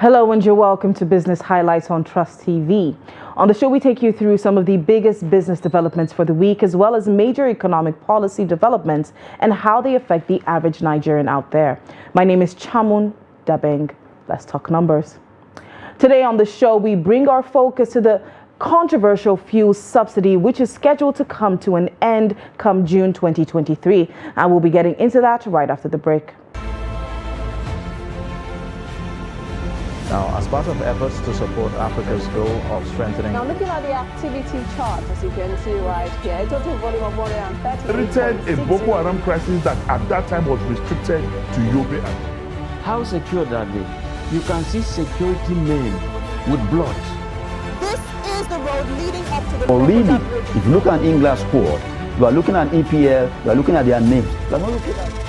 Hello and you're welcome to Business Highlights on Trust TV. On the show, we take you through some of the biggest business developments for the week, as well as major economic policy developments and how they affect the average Nigerian out there. My name is Chamun Dabeng. Let's talk numbers. Today on the show, we bring our focus to the controversial fuel subsidy, which is scheduled to come to an end come June 2023. And we'll be getting into that right after the break. Now, as part of efforts to support Africa's goal of strengthening... Now, looking at the activity chart, as you can see right here, a total volume of 130... Created a Boko Haram crisis that at that time was restricted to Yobe. How secure are they? You can see security men with blood. This is the road leading up to the... Really, if you look at England squad, you are looking at EPL, you are looking at their names. You are not looking at...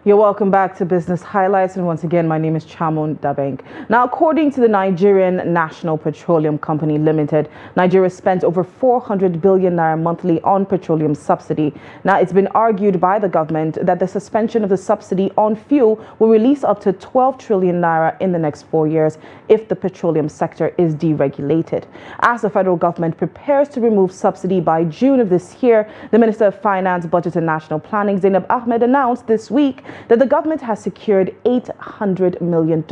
You're welcome back to Business Highlights, and once again, my name is Chamun Dabeng. Now, according to the Nigerian National Petroleum Company Limited, Nigeria spent over 400 billion naira monthly on petroleum subsidy. Now, it's been argued by the government that the suspension of the subsidy on fuel will release up to 12 trillion naira in the next 4 years if the petroleum sector is deregulated. As the federal government prepares to remove subsidy by June of this year, the Minister of Finance, Budget and National Planning, Zainab Ahmed, announced this week that the government has secured $800 million,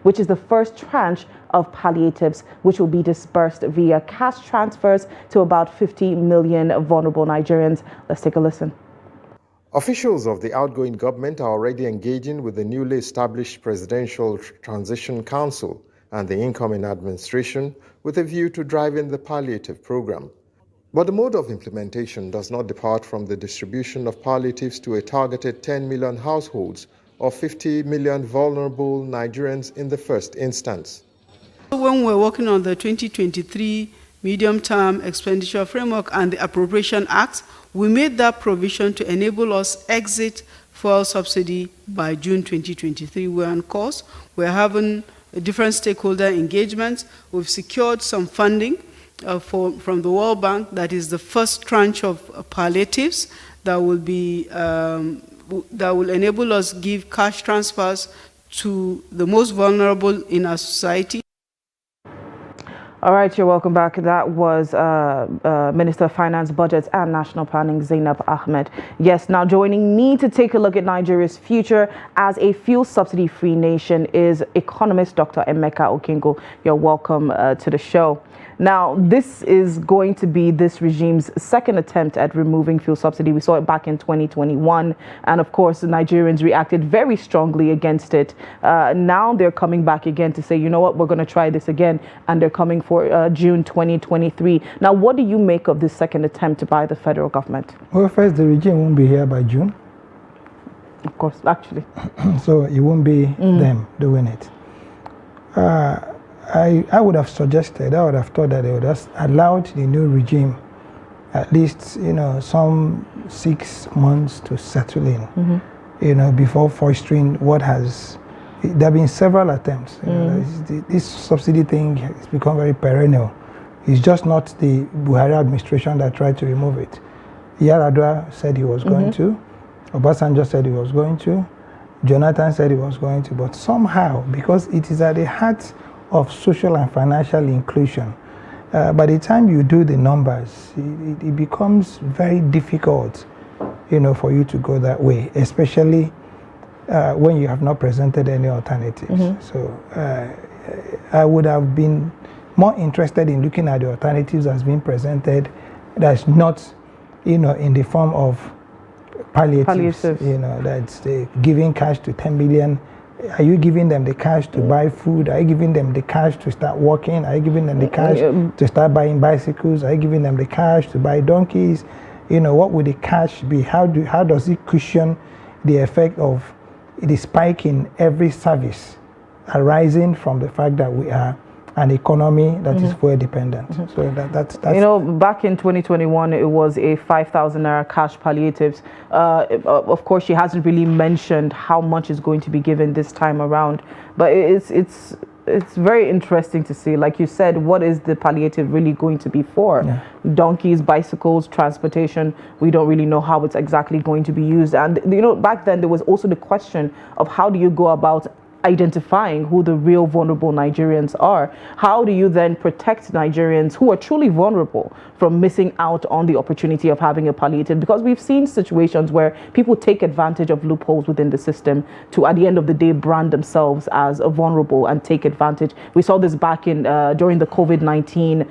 which is the first tranche of palliatives, which will be disbursed via cash transfers to about 50 million vulnerable Nigerians. Let's take a listen. Officials of the outgoing government are already engaging with the newly established Presidential Transition Council and the incoming administration with a view to driving the palliative program. But the mode of implementation does not depart from the distribution of palliatives to a targeted 10 million households or 50 million vulnerable Nigerians in the first instance. When we're working on the 2023 Medium-Term Expenditure Framework and the Appropriation Act, we made that provision to enable us exit fuel subsidy by June 2023. We're on course. We're having different stakeholder engagements. We've secured some funding from the World Bank. That is the first tranche of palliatives that will enable us give cash transfers to the most vulnerable in our society. All right, you're welcome back. That was Minister of Finance, Budget and National Planning, Zainab Ahmed. Yes, now joining me to take a look at Nigeria's future as a fuel subsidy-free nation is economist Dr. Emeka Okingo. You're welcome to the show. Now, this is going to be this regime's second attempt at removing fuel subsidy. We saw it back in 2021. And of course, the Nigerians reacted very strongly against it. Now they're coming back again to say, you know what, we're going to try this again. And they're coming for June 2023. Now, what do you make of this second attempt by the federal government? Well, first, the regime won't be here by June. Of course, actually. So it won't be them doing it. I would have suggested, I would have thought that they would have allowed the new regime at least, some 6 months to settle in, before fostering what has... There have been several attempts. This subsidy thing has become very perennial. It's just not the Buhari administration that tried to remove it. Yar'Adua said he was going to. Obasanjo said he was going to. Jonathan said he was going to. But somehow, because it is at the heart of social and financial inclusion, by the time you do the numbers, it becomes very difficult, for you to go that way, especially when you have not presented any alternatives. So I would have been more interested in looking at the alternatives that's been presented that's not, in the form of palliatives. That's giving cash to 10 million. Are you giving them the cash to buy food? Are you giving them the cash to start working? Are you giving them the cash to start buying bicycles? Are you giving them the cash to buy donkeys? What would the cash be? How does it cushion the effect of the spike in every service arising from the fact that we are an economy that is fuel dependent. So that's you know, back in 2021, it was a 5,000 naira cash palliatives. Of course, she hasn't really mentioned how much is going to be given this time around, but it's very interesting to see. Like you said, what is the palliative really going to be for? Yeah. Donkeys, bicycles, transportation. We don't really know how it's exactly going to be used. And you know, back then there was also the question of how do you go about identifying who the real vulnerable Nigerians are? How do you then protect Nigerians who are truly vulnerable from missing out on the opportunity of having a palliative? Because we've seen situations where people take advantage of loopholes within the system to, at the end of the day, brand themselves as vulnerable and take advantage. We saw this back in during the COVID-19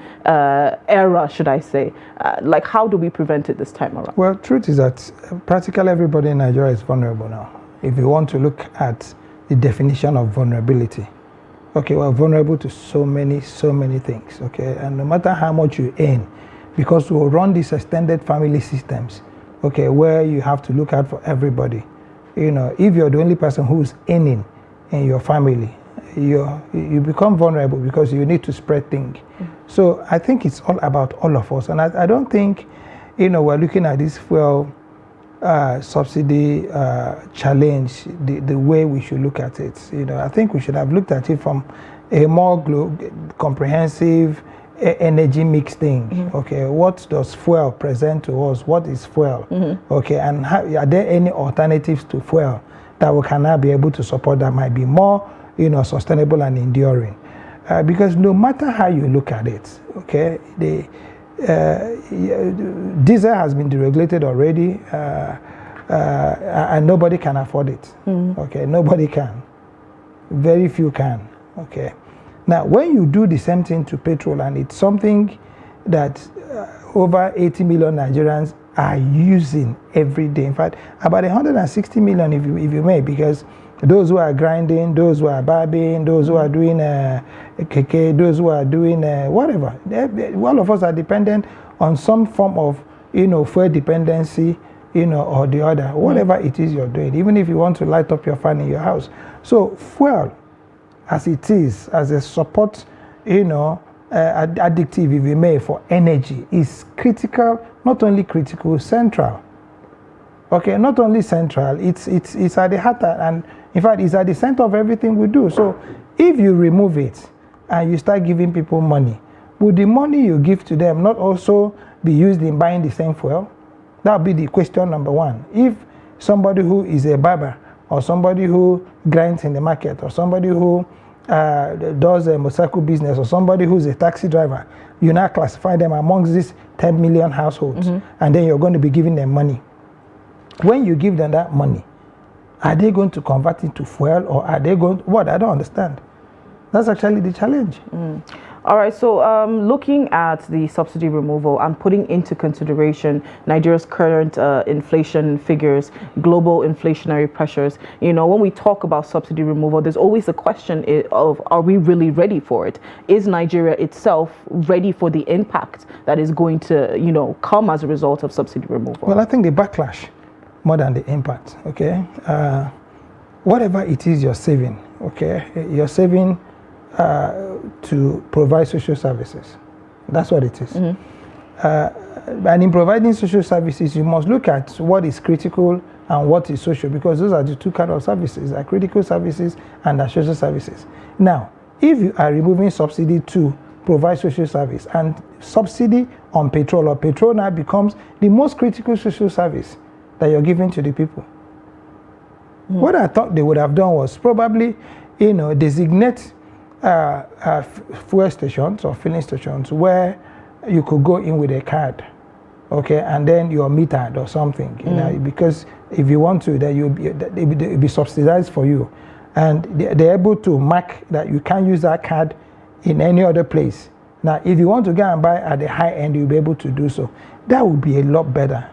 era, should I say. Like, how do we prevent it this time around? Well, truth is that practically everybody in Nigeria is vulnerable now. If you want to look at the definition of vulnerability. Okay, we're vulnerable to so many things, okay? And no matter how much you earn, because we run these extended family systems, okay, where you have to look out for everybody. You know, if you're the only person who's earning in your family, you become vulnerable because you need to spread things. So I think it's all about all of us. And I don't think, you know, we're looking at this fuel subsidy challenge the way we should look at it. You know, I think we should have looked at it from a more comprehensive energy mix thing. Okay, what does fuel present to us? What is fuel? Okay, and are there any alternatives to fuel that we can now be able to support that might be more, you know, sustainable and enduring? Because no matter how you look at it, okay, diesel has been deregulated already, and nobody can afford it. Okay, nobody can. Very few can. Okay. Now, when you do the same thing to petrol, and it's something that over 80 million Nigerians are using every day. In fact, about 160 million, if you may, because those who are grinding, those who are barbing, those who are doing keke, those who are doing whatever. All of us are dependent on some form of, you know, fuel dependency, you know, or the other, whatever it is you're doing, even if you want to light up your fan in your house. So fuel, as it is, as a support, you know, addictive, if you may, for energy, is critical, not only critical, central. Okay, not only central, it's at the heart, and in fact, it's at the center of everything we do. So if you remove it and you start giving people money, would the money you give to them not also be used in buying the same fuel? That would be the question number one. If somebody who is a barber, or somebody who grinds in the market, or somebody who does a motorcycle business, or somebody who's a taxi driver, you now classify them amongst these 10 million households, and then you're going to be giving them money. When you give them that money, are they going to convert it to fuel, or are they going, what? I don't understand. That's actually the challenge. All right, so looking at the subsidy removal and putting into consideration Nigeria's current inflation figures, global inflationary pressures, you know, when we talk about subsidy removal, there's always the question of, are we really ready for it? Is Nigeria itself ready for the impact that is going to, you know, come as a result of subsidy removal? Well, I think the backlash more than the impact, okay? Whatever it is you're saving, okay? You're saving to provide social services. That's what it is. And in providing social services, you must look at what is critical and what is social, because those are the two kinds of services, are critical services and are social services. Now, if you are removing subsidy to provide social service, and subsidy on petrol, or petrol now becomes the most critical social service that you're giving to the people. What I thought they would have done was probably, you know, designate fuel stations or filling stations where you could go in with a card, okay, and then you're metered or something, you know, because if you want to, then it'll be subsidized for you, and they're able to mark that you can't use that card in any other place. Now, if you want to go and buy at the high end, you'll be able to do so. That would be a lot better.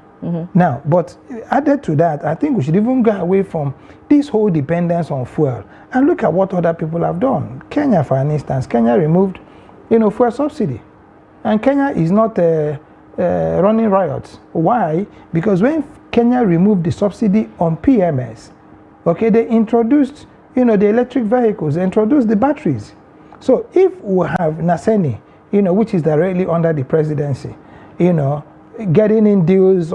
Now, but added to that, I think we should even go away from this whole dependence on fuel and look at what other people have done. Kenya, for an instance, Kenya removed, you know, fuel subsidy, and Kenya is not running riots. Why? Because when Kenya removed the subsidy on PMS, okay, they introduced, you know, the electric vehicles, they introduced the batteries. So if we have Naseni, which is directly under the presidency, getting in deals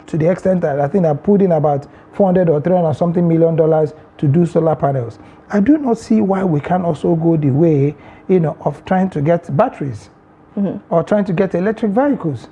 to the extent that I think I put in about 400 or 300 something $million to do solar panels. I do not see why we can also go the way, of trying to get batteries, or trying to get electric vehicles,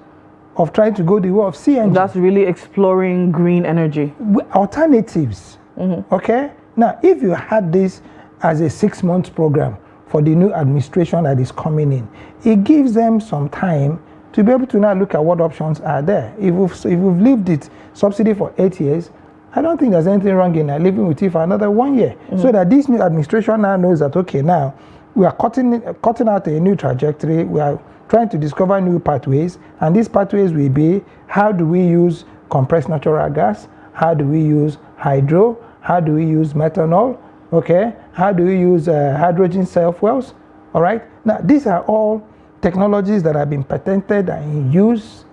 of trying to go the way of CNG. That's really exploring green energy. Alternatives. Okay? Now, if you had this as a 6-month program for the new administration that is coming in, it gives them some time to be able to now look at what options are there. If we've lived it subsidy for 8 years, I don't think there's anything wrong in living with it for another 1 year. So that this new administration now knows that, okay, now we are cutting out a new trajectory. We are trying to discover new pathways. And these pathways will be, how do we use compressed natural gas? How do we use hydro? How do we use methanol? Okay? How do we use hydrogen cell fuels? All right? Now, these are all technologies that have been patented and in use,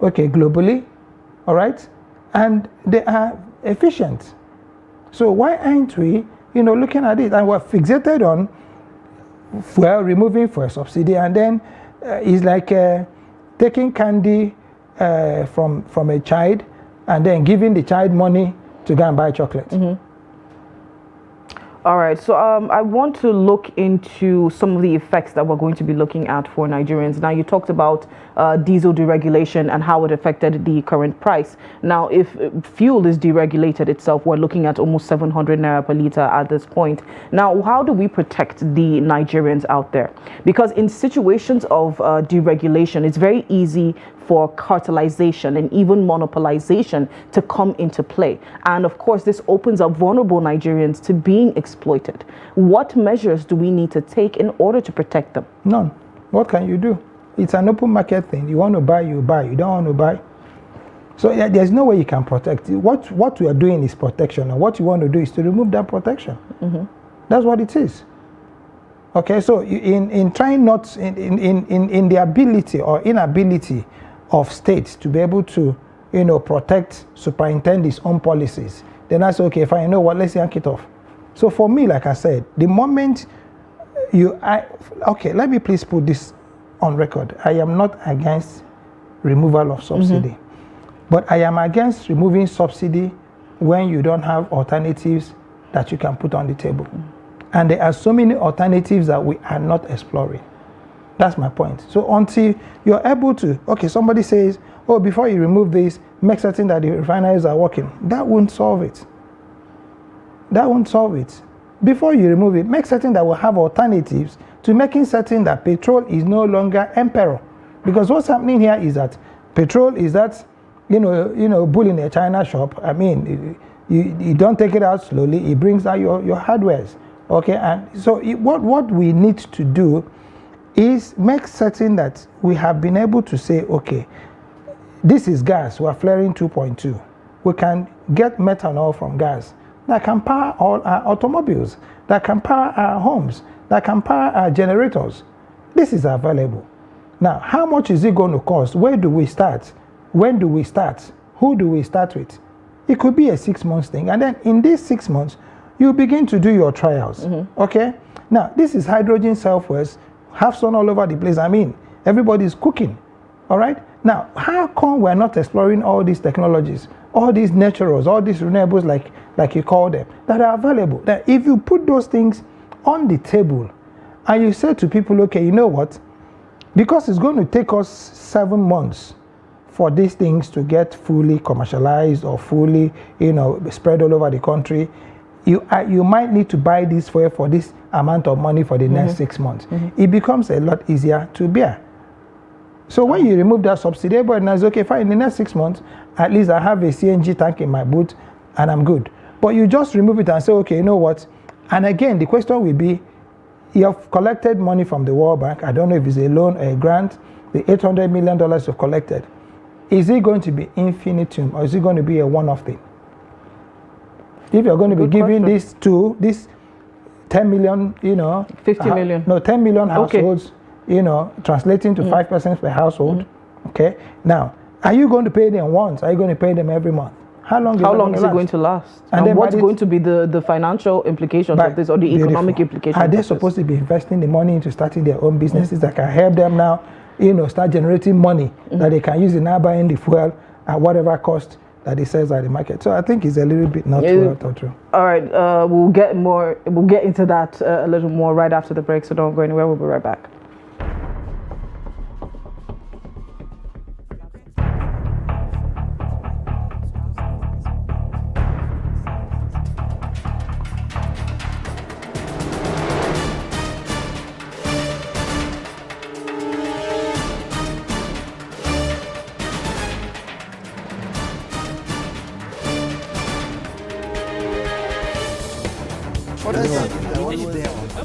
okay, globally. All right? And they are efficient. So why aren't we, looking at it? And we're fixated on fuel, removing fuel subsidy, and then it's like taking candy from a child and then giving the child money to go and buy chocolate. All right, so I want to look into some of the effects that we're going to be looking at for Nigerians. Now, you talked about diesel deregulation and how it affected the current price. Now, if fuel is deregulated itself, we're looking at almost 700 naira per liter at this point. Now, how do we protect the Nigerians out there? Because in situations of deregulation, it's very easy for cartelization and even monopolization to come into play. And of course, this opens up vulnerable Nigerians to being exploited. What measures do we need to take in order to protect them? None. What can you do? It's an open market thing. You want to buy, you buy. You don't want to buy. So there's no way you can protect it. What we are doing is protection. And what you want to do is to remove that protection. That's what it is. Okay, so in trying not, in the ability or inability of states to be able to, protect, superintend its own policies, then I say, okay, fine, let's yank it off. So for me, like I said, the moment okay, let me please put this on record. I am not against removal of subsidy, but I am against removing subsidy when you don't have alternatives that you can put on the table. And there are so many alternatives that we are not exploring. That's my point. So until you're able to, okay, somebody says, oh, before you remove this, make certain that the refineries are working. That won't solve it. That won't solve it. Before you remove it, make certain that we have alternatives to making certain that petrol is no longer emperor. Because what's happening here is that petrol is that, bull in a China shop. I mean, you don't take it out slowly. It brings out your hardwares. Okay, and so what we need to do is make certain that we have been able to say, okay, this is gas, we're flaring 2.2. We can get methanol from gas that can power all our automobiles, that can power our homes, that can power our generators. This is available. Now, how much is it going to cost? Where do we start? When do we start? Who do we start with? It could be a 6-month thing. And then in these 6 months, you begin to do your trials. Okay? Now, this is hydrogen cell fuels, have sun all over the place. I mean, everybody's cooking. All right? Now, how come we're not exploring all these technologies, all these naturals, all these renewables, like you call them, that are available? That if you put those things on the table and you say to people, okay, you know what? Because it's going to take us 7 months for these things to get fully commercialized or fully, spread all over the country, you might need to buy this for this amount of money for the next 6 months. It becomes a lot easier to bear. So when you remove that subsidy, everybody knows, okay, fine, in the next 6 months, at least I have a CNG tank in my boot and I'm good. But you just remove it and say, okay, you know what? And again, the question will be, you have collected money from the World Bank. I don't know if it's a loan or a grant, the $800 million you've collected. Is it going to be infinitum or is it going to be a one-off thing? If you're going to be giving this to this 10 million, 50 million. No, 10 million households, translating to 5% per household. Okay. Now, are you going to pay them once? Are you going to pay them every month? How long is it going to last? And what's going to be the financial implications of this, or the economic implications? Are they supposed to be investing the money into starting their own businesses that can help them now, start generating money that they can use in now buying the fuel at whatever cost that it sells at the market? So I think it's a little bit not well thought through. All right, we'll get into that a little more right after the break, so don't go anywhere. We'll be right back.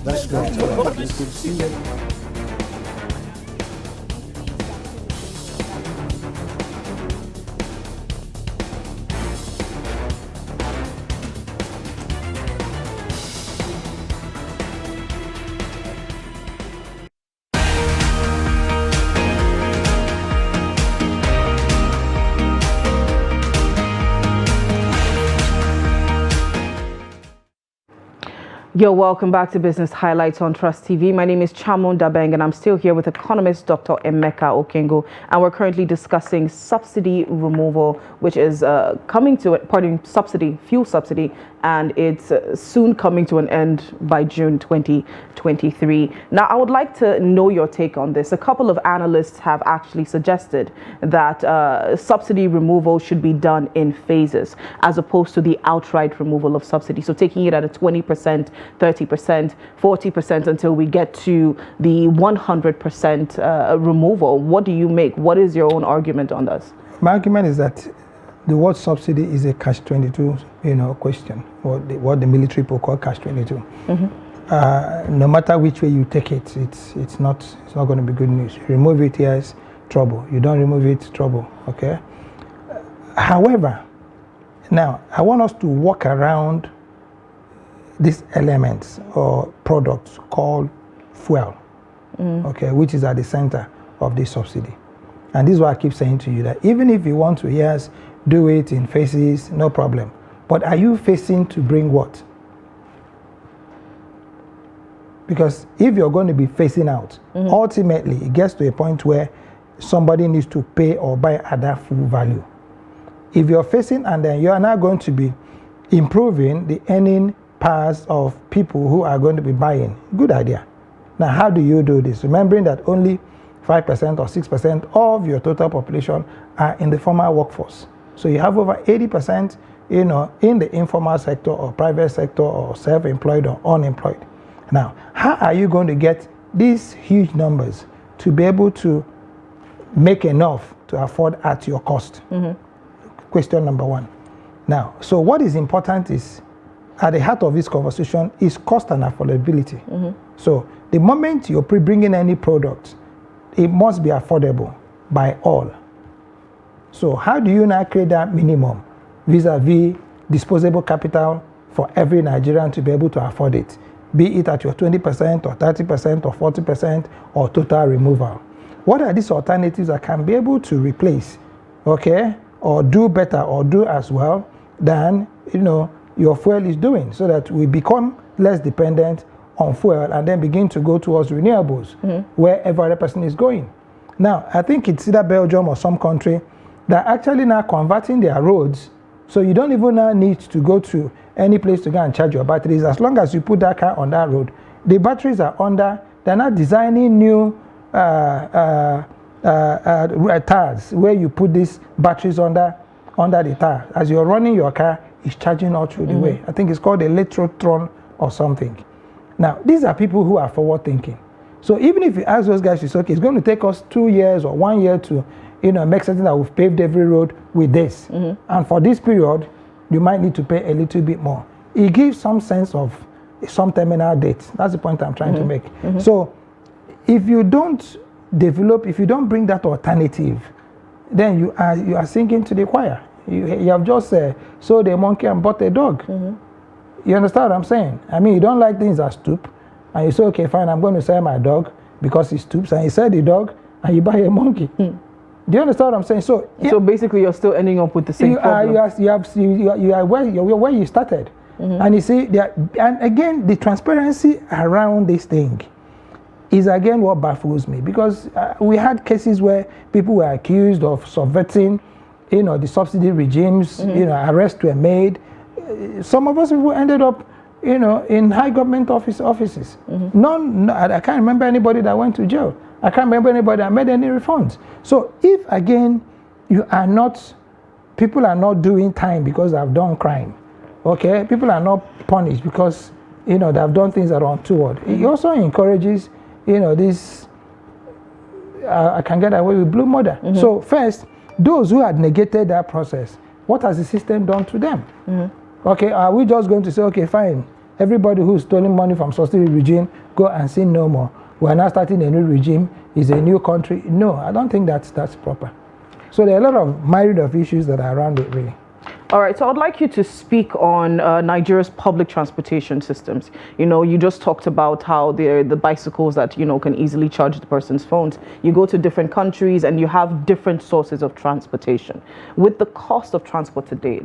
That's great. Yo, welcome back to Business Highlights on Trust TV. My name is Chamon Dabeng, and I'm still here with economist Dr. Emeka Okengo, and we're currently discussing subsidy removal, which is fuel subsidy, and it's soon coming to an end by June 2023. Now, I would like to know your take on this. A couple of analysts have actually suggested that subsidy removal should be done in phases, as opposed to the outright removal of subsidy. So taking it at a 20%, 30%, 40% until we get to the 100% removal. What do you make? What is your own argument on this? My argument is that the word subsidy is a catch-22, question, or what the military people call catch-22. No matter which way you take it, it's not going to be good news. You remove it, yes, trouble. You don't remove it, trouble. Okay. However, now I want us to walk around these elements or products called fuel, okay, which is at the center of this subsidy. And this is why I keep saying to you that even if you want to, yes, do it in phases, no problem. But are you facing to bring what? Because if you're going to be phasing out, ultimately it gets to a point where somebody needs to pay or buy at that full value. If you're facing and then you are now going to be improving the earning powers of people who are going to be buying, good idea. Now, how do you do this? Remembering that only 5% or 6% of your total population are in the formal workforce. So you have over 80%, in the informal sector or private sector or self-employed or unemployed. Now, how are you going to get these huge numbers to be able to make enough to afford at your cost? Question number one. Now, so what is important is, at the heart of this conversation is cost and affordability. So the moment you're bringing any product, it must be affordable by all. So how do you now create that minimum vis-a-vis disposable capital for every Nigerian to be able to afford it? Be it at your 20% or 30% or 40% or total removal. What are these alternatives that can be able to replace, okay, or do better or do as well than, your fuel is doing, so that we become less dependent on fuel and then begin to go towards renewables wherever other person is going. Now, I think it's either Belgium or some country that actually now converting their roads, so you don't even now need to go to any place to go and charge your batteries. As long as you put that car on that road, the batteries are under, they're not designing new tires where you put these batteries under the tire. As you're running your car, it's charging all through the way. I think it's called electrotron or something. Now, these are people who are forward thinking. So even if you ask those guys, it's okay, it's going to take us 2 years or 1 year to, make certain that we've paved every road with this. And for this period, you might need to pay a little bit more. It gives some sense of some terminal date. That's the point I'm trying to make. So if you don't develop, if you don't bring that alternative, then you are singing to the choir. You have just sold a monkey and bought a dog. You understand what I'm saying? I mean, you don't like things that stoop, and you say, okay, fine, I'm going to sell my dog because he stoops, and you sell the dog, and you buy a monkey. Do you understand what I'm saying? So, so basically, you're still ending up with the same problem. You are where you started. And you see, and again, the transparency around this thing is again what baffles me, because we had cases where people were accused of subverting, the subsidy regimes. Arrests were made. Some of us people ended up, in high government offices. I can't remember anybody that went to jail. I can't remember anybody that made any refunds. So if again, people are not doing time because they have done crime. Okay, people are not punished because they have done things that are untoward. It also encourages, this I can get away with blue murder. So first, those who had negated that process, what has the system done to them? Okay, are we just going to say, okay, fine, everybody who's stolen money from subsidy regime, go and sin no more? We're now starting a new regime, it's a new country. No, I don't think that's proper. So there are a lot of myriad of issues that are around it, really. All right, so I'd like you to speak on Nigeria's public transportation systems. You just talked about how the bicycles that, can easily charge the person's phones. You go to different countries and you have different sources of transportation. With the cost of transport today,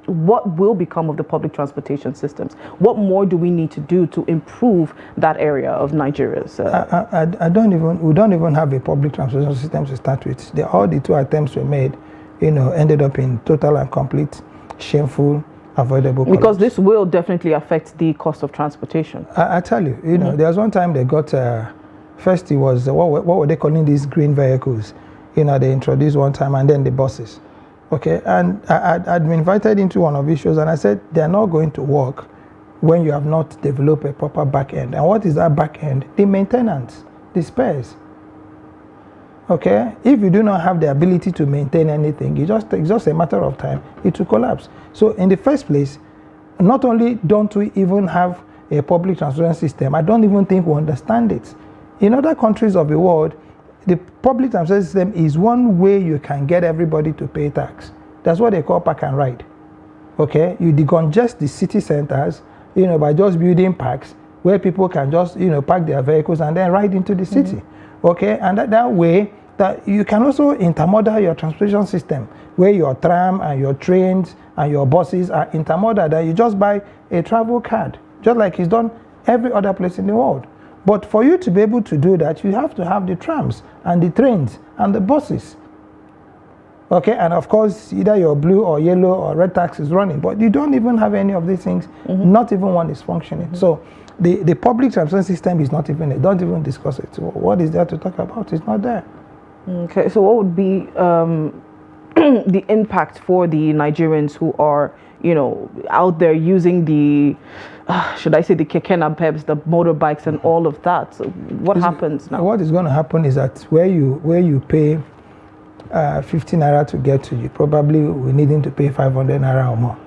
what will become of the public transportation systems? What more do we need to do to improve that area of Nigeria's? We don't even have a public transportation system to start with. All the two attempts were made, ended up in total and complete, shameful, avoidable collapse. Because this will definitely affect the cost of transportation. I tell you, there was one time they got, first it was, what were they calling these green vehicles? They introduced one time, and then the buses. Okay, and I'd been invited into one of these shows, and I said, they're not going to work when you have not developed a proper back end. And what is that back end? The maintenance, the spares. Okay, if you do not have the ability to maintain anything, it's just a matter of time, it will collapse. So in the first place, not only don't we even have a public transportation system, I don't even think we understand it. In other countries of the world, the public transportation system is one way you can get everybody to pay tax. That's what they call park and ride. Okay, you decongest the city centers, by just building parks where people can just, park their vehicles and then ride into the city. Okay, and that way that you can also intermodal your transportation system, where your tram and your trains and your buses are intermodal, that you just buy a travel card, just like it's done every other place in the world. But for you to be able to do that, you have to have the trams and the trains and the buses. Okay, and of course, either your blue or yellow or red tax is running, but you don't even have any of these things, not even one is functioning. So the public transportation system is not even, don't even discuss it. So what is there to talk about? It's not there. Okay, so what would be the impact for the Nigerians who are, out there using the, should I say the keke napep, the motorbikes and all of that? So what happens now? What is going to happen is that where you pay 50 naira to get to, you probably will needing to pay 500 naira or more.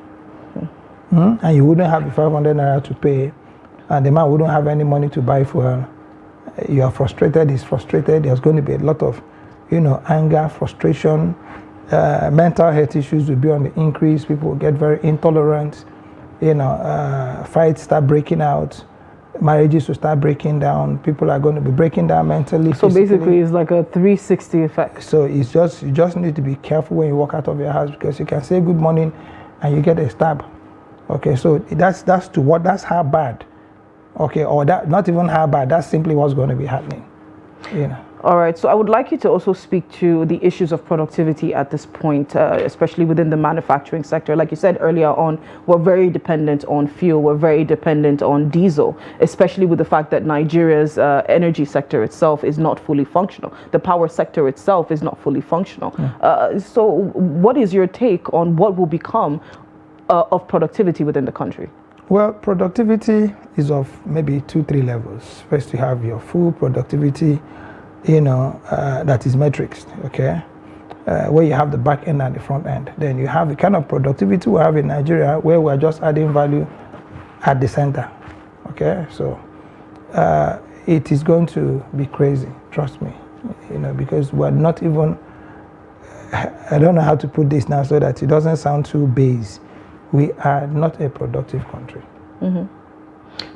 And you wouldn't have the 500 naira to pay, and the man wouldn't have any money to buy fuel. You are frustrated, he's frustrated, there's going to be a lot of, anger, frustration, mental health issues will be on the increase, people will get very intolerant, fights start breaking out, marriages will start breaking down, people are going to be breaking down mentally, so physically. Basically it's like a 360 effect. So it's just, you just need to be careful when you walk out of your house, because you can say good morning and you get a stab. Okay, so that's how bad. Okay, or that, not even how bad, that's simply what's going to be happening. All right, so I would like you to also speak to the issues of productivity at this point, especially within the manufacturing sector. Like you said earlier on, we're very dependent on fuel, we're very dependent on diesel, especially with the fact that Nigeria's energy sector itself is not fully functional. The power sector itself is not fully functional. So what is your take on what will become of productivity within the country? Well, productivity is of maybe 2-3 levels. First, you have your full productivity, that is metrics, okay, where you have the back end and the front end. Then you have the kind of productivity we have in Nigeria, where we're just adding value at the center, okay. So it is going to be crazy, trust me, because we're not even, I don't know how to put this now so that it doesn't sound too base. We are not a productive country.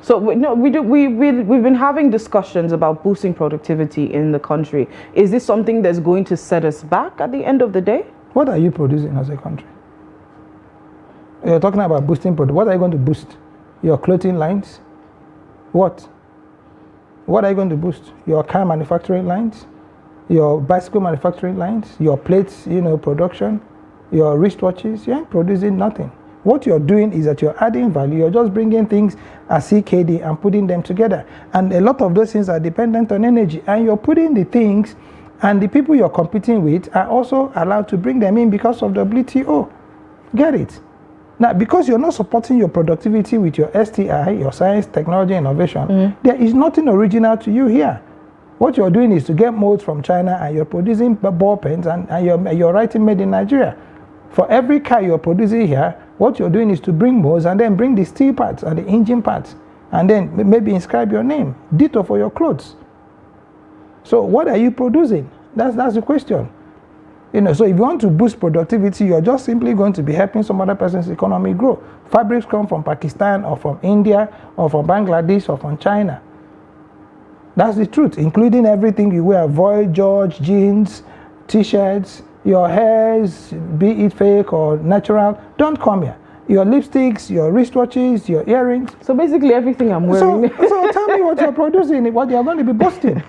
So we've been having discussions about boosting productivity in the country. Is this something that's going to set us back at the end of the day? What are you producing as a country? You're talking about boosting product. What are you going to boost? Your clothing lines? What? What are you going to boost? Your car manufacturing lines? Your bicycle manufacturing lines? Your plates, production? Your wristwatches? You ain't producing nothing. What you're doing is that you're adding value. You're just bringing things as CKD and putting them together. And a lot of those things are dependent on energy. And you're putting the things, and the people you're competing with are also allowed to bring them in because of WTO. Get it? Now, because you're not supporting your productivity with your STI, your science, technology, innovation, there is nothing original to you here. What you're doing is to get molds from China, and you're producing ball pens, and you're writing made in Nigeria. For every car you're producing here, what you're doing is to bring molds and then bring the steel parts and the engine parts, and then maybe inscribe your name. Ditto for your clothes. So what are you producing? That's the question. So if you want to boost productivity, you're just simply going to be helping some other person's economy grow. Fabrics come from Pakistan or from India or from Bangladesh or from China. That's the truth, including everything you wear: Void, George, jeans, t-shirts, your hairs, be it fake or natural, don't come here. Your lipsticks, your wristwatches, your earrings. So basically everything I'm wearing. So tell me what you're producing, what you're going to be boasting.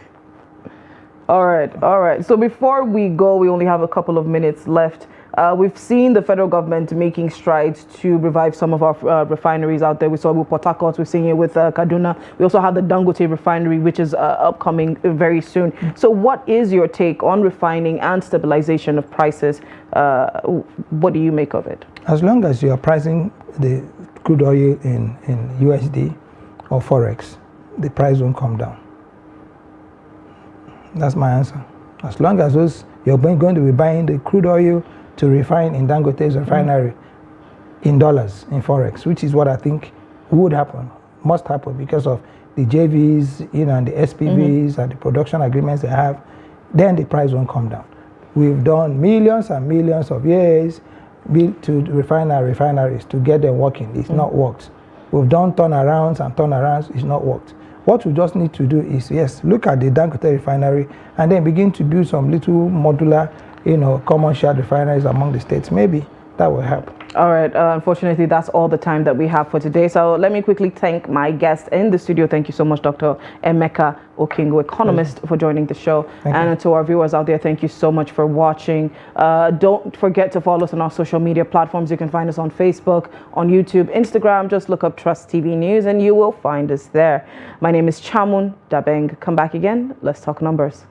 All right. So before we go, we only have a couple of minutes left. We've seen the federal government making strides to revive some of our refineries out there. We saw with Port Harcourt, we're seeing it with Kaduna. We also have the Dangote refinery, which is upcoming very soon. So what is your take on refining and stabilization of prices? What do you make of it? As long as you are pricing the crude oil in USD or Forex, the price won't come down. That's my answer. As long as you're going to be buying the crude oil to refine in Dangote's refinery in dollars, in Forex, which is what I think would happen, must happen because of the JVs, and the SPVs and the production agreements they have, then the price won't come down. We've done millions and millions of years to refine our refineries to get them working. It's not worked. We've done turnarounds, it's not worked. What we just need to do is, yes, look at the Dangote refinery and then begin to build some little modular, common shared refineries among the states. Maybe that will help. All right. Unfortunately, that's all the time that we have for today. So let me quickly thank my guest in the studio. Thank you so much, Dr. Emeka Okingo, economist, for joining the show. And to our viewers out there, thank you so much for watching. Don't forget to follow us on our social media platforms. You can find us on Facebook, on YouTube, Instagram. Just look up Trust TV News and you will find us there. My name is Chamun Dabeng. Come back again. Let's talk numbers.